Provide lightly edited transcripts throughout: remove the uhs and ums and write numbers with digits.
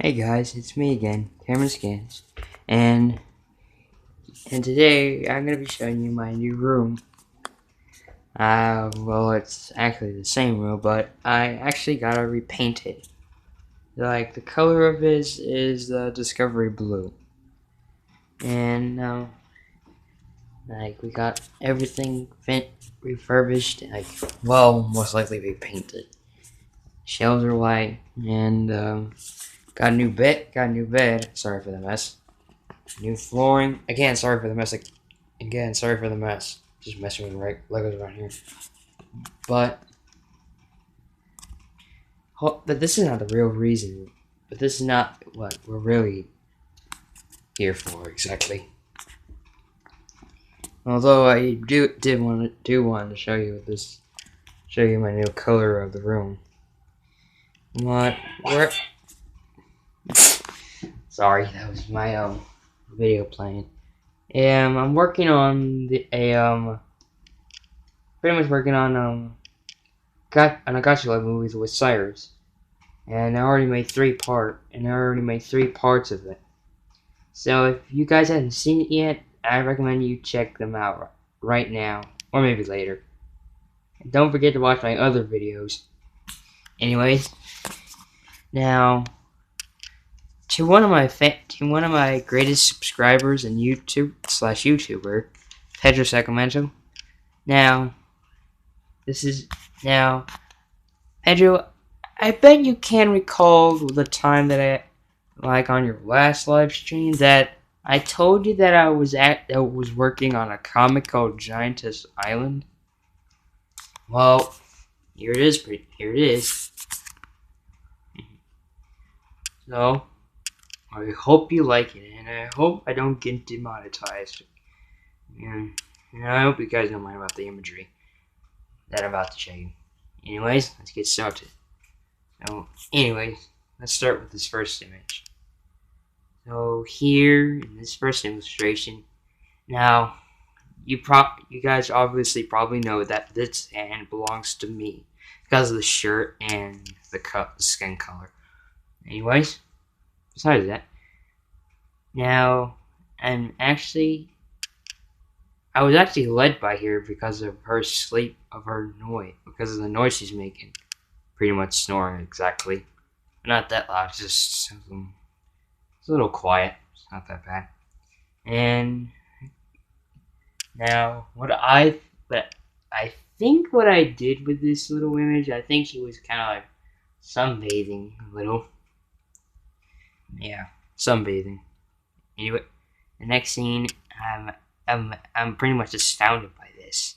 Hey guys, it's me again, Cameron Scans, and today I'm gonna be showing you my new room. Well, it's actually the same room, but I actually got it repainted. Like the color of it is Discovery Blue, and like we got everything refurbished. Like, well, most likely repainted. Shelves are white, and got a new bed. Got a new bed. Sorry for the mess. New flooring. Again, sorry for the mess. Again, sorry for the mess. Just messing with Legos around here. But this is not the real reason. But this is not what we're really here for exactly. Although I did want to show you my new color of the room. Sorry, that was my video playing. I'm working on pretty much working on a gotcha movies with Cyrus, and I already made three parts of it. So if you guys haven't seen it yet, I recommend you check them out right now, or maybe later. And don't forget to watch my other videos. Anyways, now to one of my greatest subscribers and YouTuber, Pedro Sacramento. Now, Pedro, I bet you can recall the time that on your last live stream, that I told you that I was working on a comic called Giantess Island. Well, here it is. So, I hope you like it, and I hope I don't get demonetized. And I hope you guys don't mind about the imagery that I'm about to show you. Anyways, let's get started. So, anyways, let's start with this first image. So here in this first illustration, now you guys obviously probably know that this hand belongs to me because of the shirt and the skin color. Anyways, besides that, now I was actually led by here because of because of the noise she's making. Pretty much snoring, exactly. Not that loud, just it's a little quiet. It's not that bad. And now, I think what I did with this little image, I think she was kind of like sunbathing a little. Yeah, sunbathing. Anyway, the next scene, I'm pretty much astounded by this.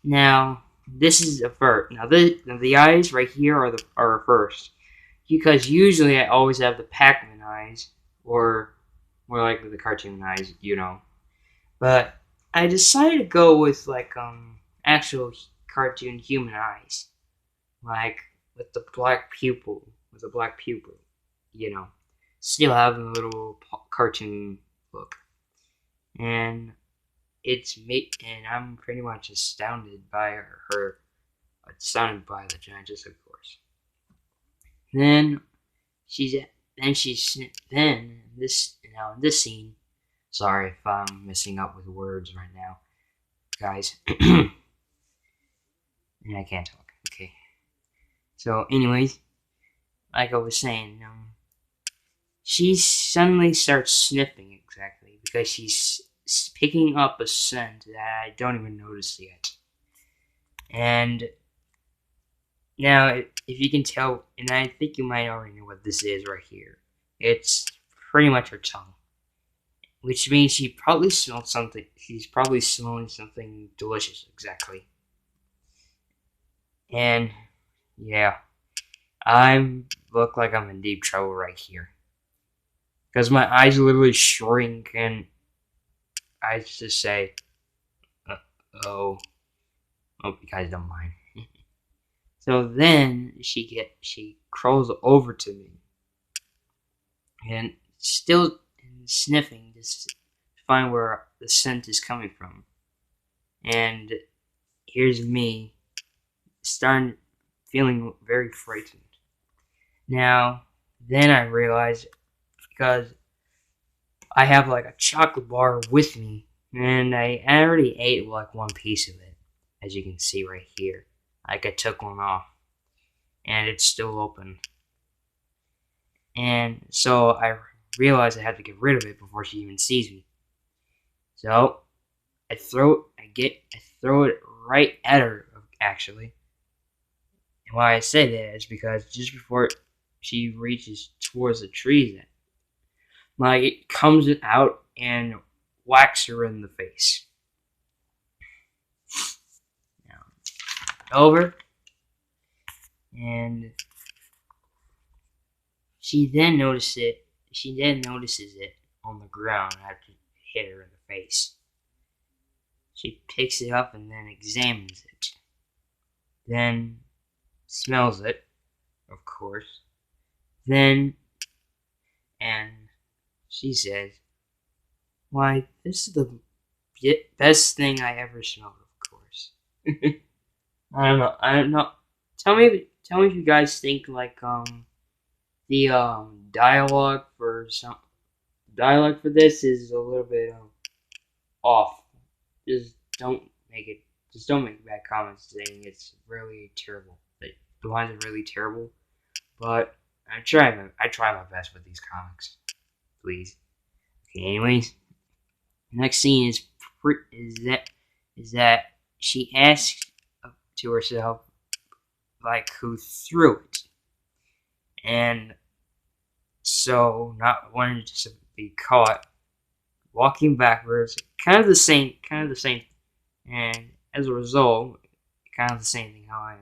Now, this is a first. Now, the eyes right here are a first, because usually I always have the Pac-Man eyes, or more likely the cartoon eyes, But I decided to go with actual cartoon human eyes, like with the black pupil, still having a little cartoon look, and I'm pretty much astounded by the Giantess, of course. In this scene. Sorry if I'm messing up with words right now, guys. And I can't talk. Okay. So, anyways, like I was saying, she suddenly starts sniffing, exactly, because she's picking up a scent that I don't even notice yet. And now, if you can tell, and I think you might already know what this is right here, it's pretty much her tongue. Which means she probably smelled something. She's probably smelling something delicious, exactly. And yeah, I look like I'm in deep trouble right here, because my eyes literally shrink, and I just say, "Oh, hope you guys don't mind." So then she crawls over to me, and still sniffing just to find where the scent is coming from. And here's me feeling very frightened. Now, then I realized, because I have like a chocolate bar with me, and I already ate like one piece of it, as you can see right here. Like I took one off, and it's still open. And so I realized I had to get rid of it before she even sees me. So I throw it right at her, actually. And why I say that is because just before she reaches towards the trees, like it comes out and whacks her in the face. Now, over, and she then notices it on the ground after it hit her in the face. She picks it up and then examines it. Then smells it, of course. And she says, "Why, this is the best thing I ever smelled, of course." I don't know. Tell me if you guys think like the dialogue for this is a little bit off. Just don't make bad comments saying it's really terrible. The lines are really terrible, but I try my best with these comics. Please. Okay. Anyways, the next scene is that she asks to herself, like, who threw it, and so not wanting to be caught, walking backwards, kind of the same, and as a result, kind of the same thing how I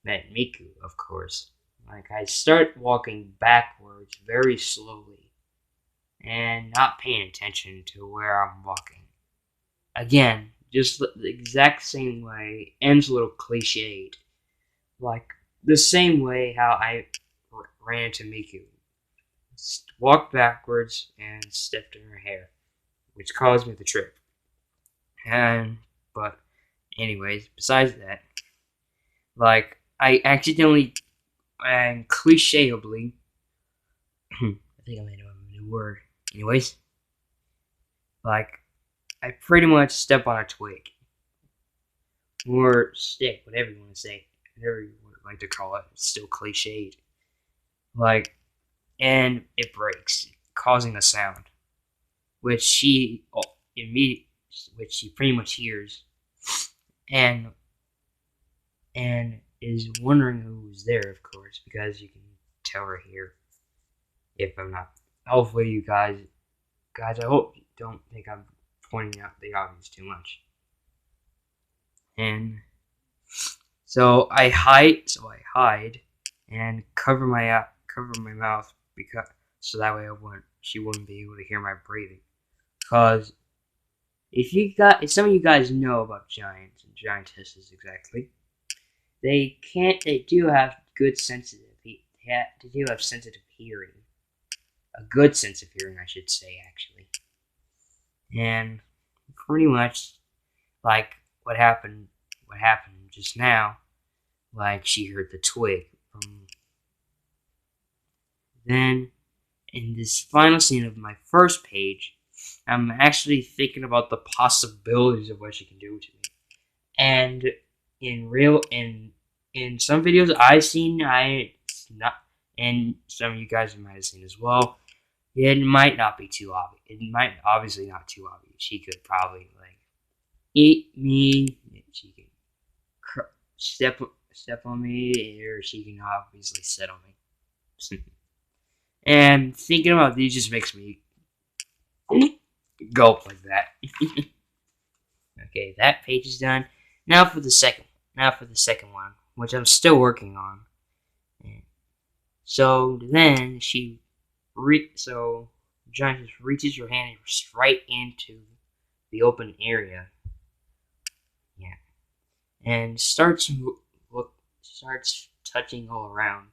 met Miku, of course. Like, I start walking backwards very slowly and not paying attention to where I'm walking. Again, just the exact same way, ends a little cliched. Like, the same way how I ran into Miku. Walked backwards and stepped in her hair, which caused me the trip. But anyways, besides that, like, I accidentally and clichéably, I think I made a new word. Anyways, like, I pretty much step on a twig. Or stick, whatever you want to say. Whatever you would like to call it. It's still cliched. Like, and it breaks, causing a sound. Which she pretty much hears. And is wondering who was there, of course, because you can tell her here. If I'm not, hopefully you guys, I hope you don't think I'm pointing out the obvious too much. And so I hide and cover my mouth, because so that way she wouldn't be able to hear my breathing. Because if some of you guys know about giants and giantesses exactly, they do have sensitive hearing. A good sense of hearing, I should say, actually. And pretty much like what happened just now, like she heard the twig from. Then in this final scene of my first page, I'm actually thinking about the possibilities of what she can do to me. And in some videos I've seen, and some of you guys might have seen as well, it might not be too obvious. It might obviously not too obvious. She could probably like eat me. She can step on me, or she can obviously sit on me. And thinking about these just makes me gulp like that. Okay, that page is done. Now for the second one, which I'm still working on. So then Giantess reaches her hand right into the open area. Yeah, and starts touching all around,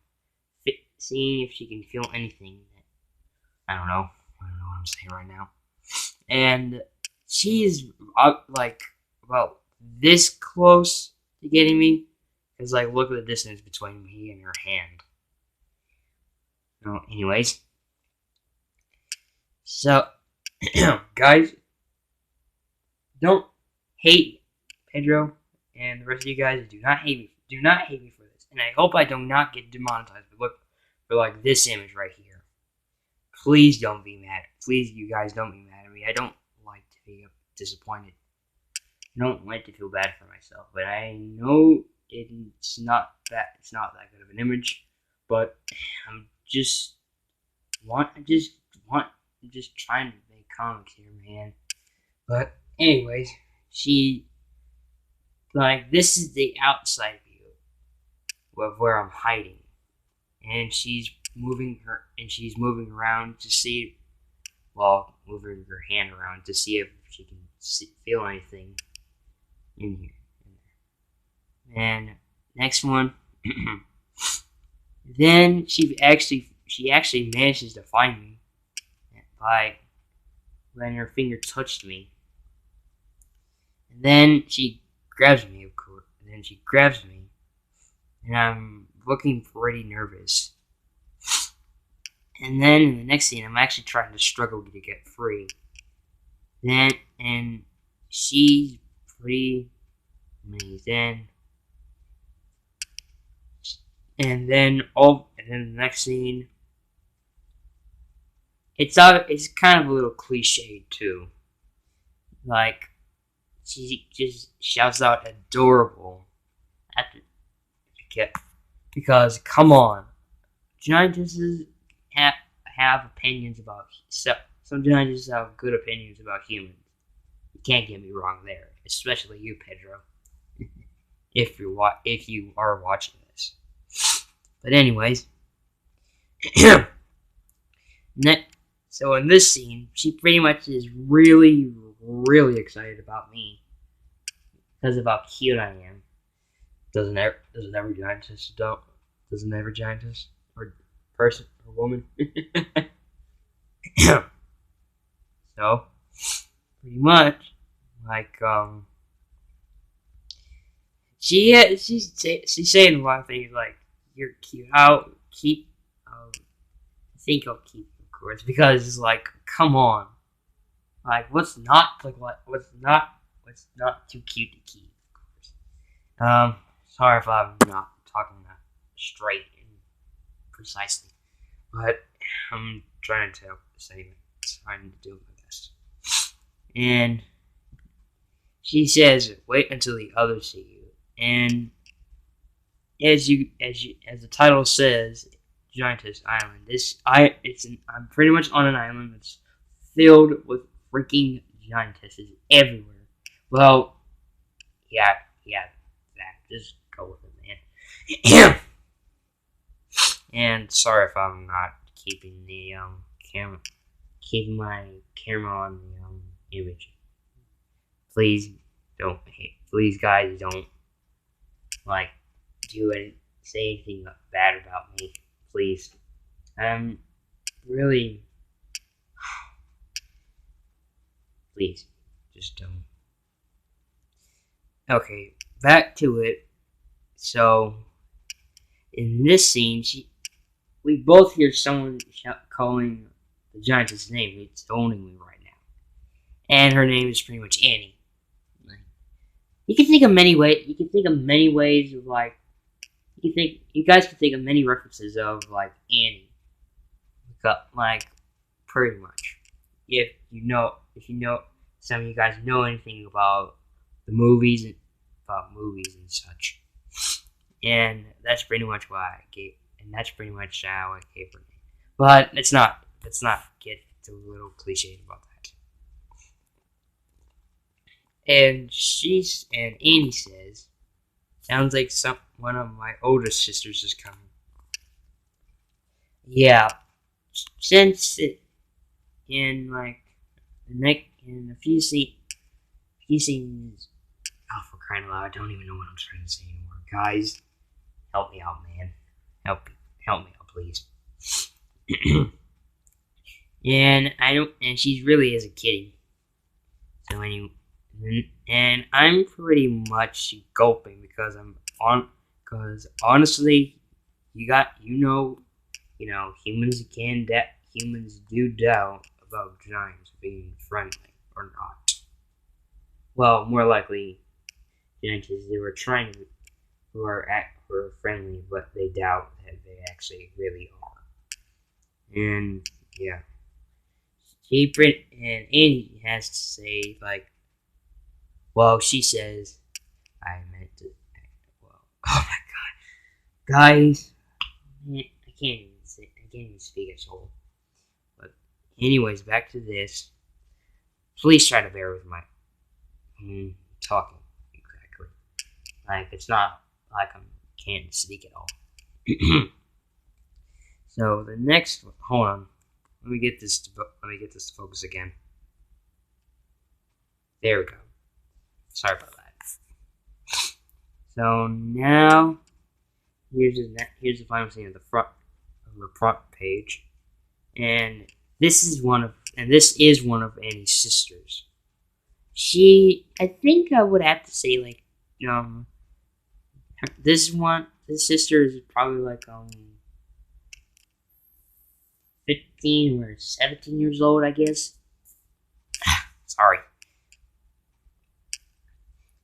seeing if she can feel anything. I don't know what I'm saying right now. And she's like about this close to getting me, because like look at the distance between me and her hand. Well, anyways, so guys, don't hate Pedro and the rest of you guys. Do not hate me. Do not hate me for this, and I hope I do not get demonetized. But look for like this image right here. Please don't be mad. Please, you guys, don't be mad at me. I don't like to be disappointed. I don't like to feel bad for myself, but I know it's not that good of an image. But I'm just trying to make comics here, man. But anyways, this is the outside view of where I'm hiding, and she's moving around to see, moving her hand around to see if she can feel anything in here. And next one, then she actually manages to find me by when her finger touched me. And then she grabs me, of course. And then she grabs me, and I'm looking pretty nervous. And then in the next scene, I'm actually trying to struggle to get free. And she's pretty amazing. And then the next scene, it's kind of a little cliche too. Like, she just shouts out "adorable" at the kid, because come on, giantesses have opinions about some giantesses have good opinions about humans. You can't get me wrong there, especially you, Pedro, if you are watching this. But anyways, so in this scene, she pretty much is really, really excited about me because of how cute I am. Doesn't every giantess or person or woman? So pretty much like she's saying a lot of things like, "You're cute." I think I'll keep, of course, because it's like, come on, like what's not too cute to keep, of course. Sorry if I'm not talking that straight and precisely, but I'm trying to do my best. And she says, "Wait until the others see you." And as the title says, Giantess Island. I'm pretty much on an island that's filled with freaking giantesses everywhere. Well, yeah, that. Just go with it, man. And sorry if I'm not keeping my camera on the image. Please guys, don't say anything bad about me, please. Really, please, just don't. Okay, back to it. So, in this scene, we both hear someone calling the giantess' name. It's owning me right now, and her name is pretty much Annie. You can think of many ways. You can think of many ways of you guys can think of many references of Annie, pretty much. If you know, some of you guys know anything about the movies and such, and that's pretty much how I gave her name. But let's not get too little cliche about that. And Annie says, "Sounds like one of my older sisters is coming." Yeah, since in a few scenes. Oh, for crying out loud! I don't even know what I'm trying to say anymore. Guys, help me out, man. Help me out, please. And she really is a kitty. So anyway. And I'm pretty much gulping because honestly, you know, humans do doubt about giants being friendly or not. Well, more likely, giants they were trying to who are friendly, but they doubt that they actually really are. And yeah, and Annie has to say like, well, she says, I meant to. Well, oh my god, guys, I can't even speak at all. But anyways, back to this. Please try to bear with my talking exactly. Like it's not like I can't speak at all. So the next one, hold on. Let me get this to focus again. There we go. Sorry about that. So now here's the final scene of the front page, and this is one of Annie's sisters. I think I would have to say like this sister is probably like 15 or 17 years old, I guess. Sorry.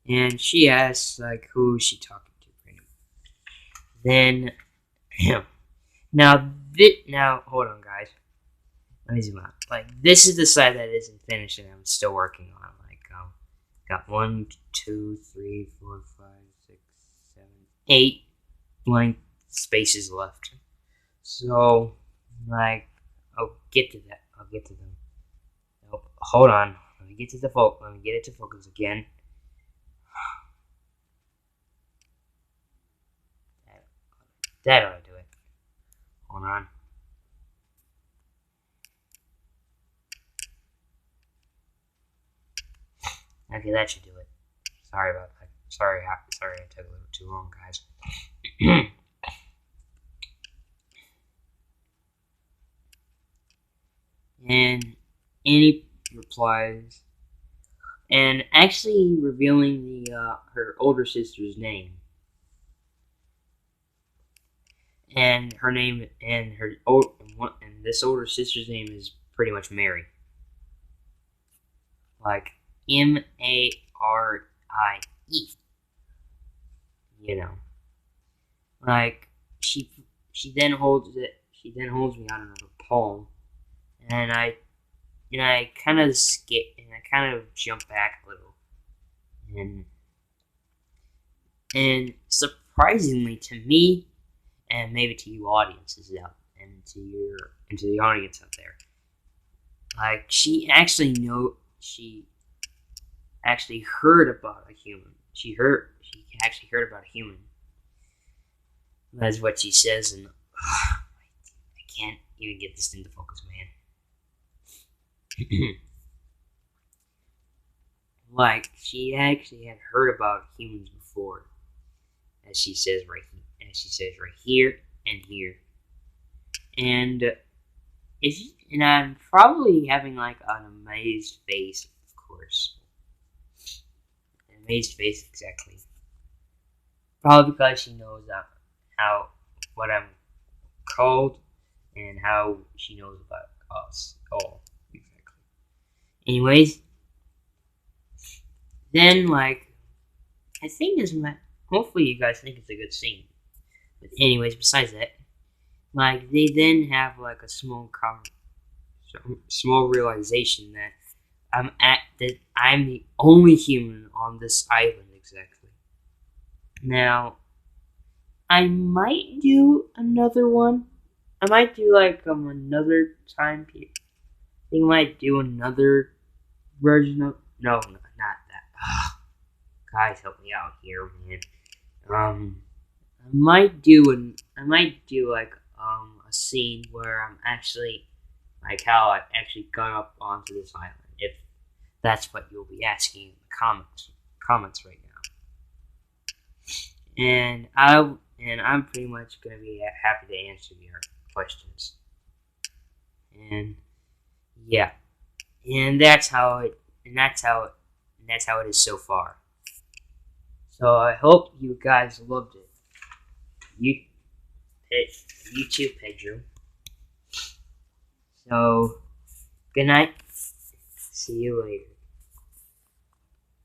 And she asks like who is she talking to right now. Then now hold on guys. Let me zoom out. Like this is the side that isn't finished and I'm still working on. Like got 1, 2, 3, 4, 5, 6, 7, 8 blank spaces left. So like I'll get to that. I'll get to them. Nope. Hold on. Let me get it to focus again. That ought to do it. Hold on. Okay, that should do it. Sorry about that. Sorry I took a little too long, guys. And Annie replies, and actually revealing her older sister's name. And her name and this older sister's name is pretty much Mary. Like Marie. You know. Like she then holds me out of her palm, and I kind of skip and I kind of jump back a little, and surprisingly to me, and maybe to you audiences out and to the audience out there, like she actually heard about a human. She actually heard about a human. That's what she says, and I can't even get this thing to focus, man. Like she actually had heard about humans before, as she says right here and here, and I'm probably having like an amazed face, of course. An amazed face, exactly. Probably because she knows what I'm called and how she knows about us all. Exactly. Anyways, then like I think hopefully you guys think it's a good scene. But anyways, besides that, like they then have like a small realization that I'm the only human on this island, exactly. Now, I might do another one. I might do like another time period. I think I might do another version of not that. Guys, help me out here, man. I might do like a scene where I'm actually like how I actually got up onto this island. If that's what you'll be asking in the comments right now. And I'm pretty much gonna be happy to answer your questions. And yeah, and that's how it is so far. So I hope you guys loved it. You too, Pedro. So, good night. See you later.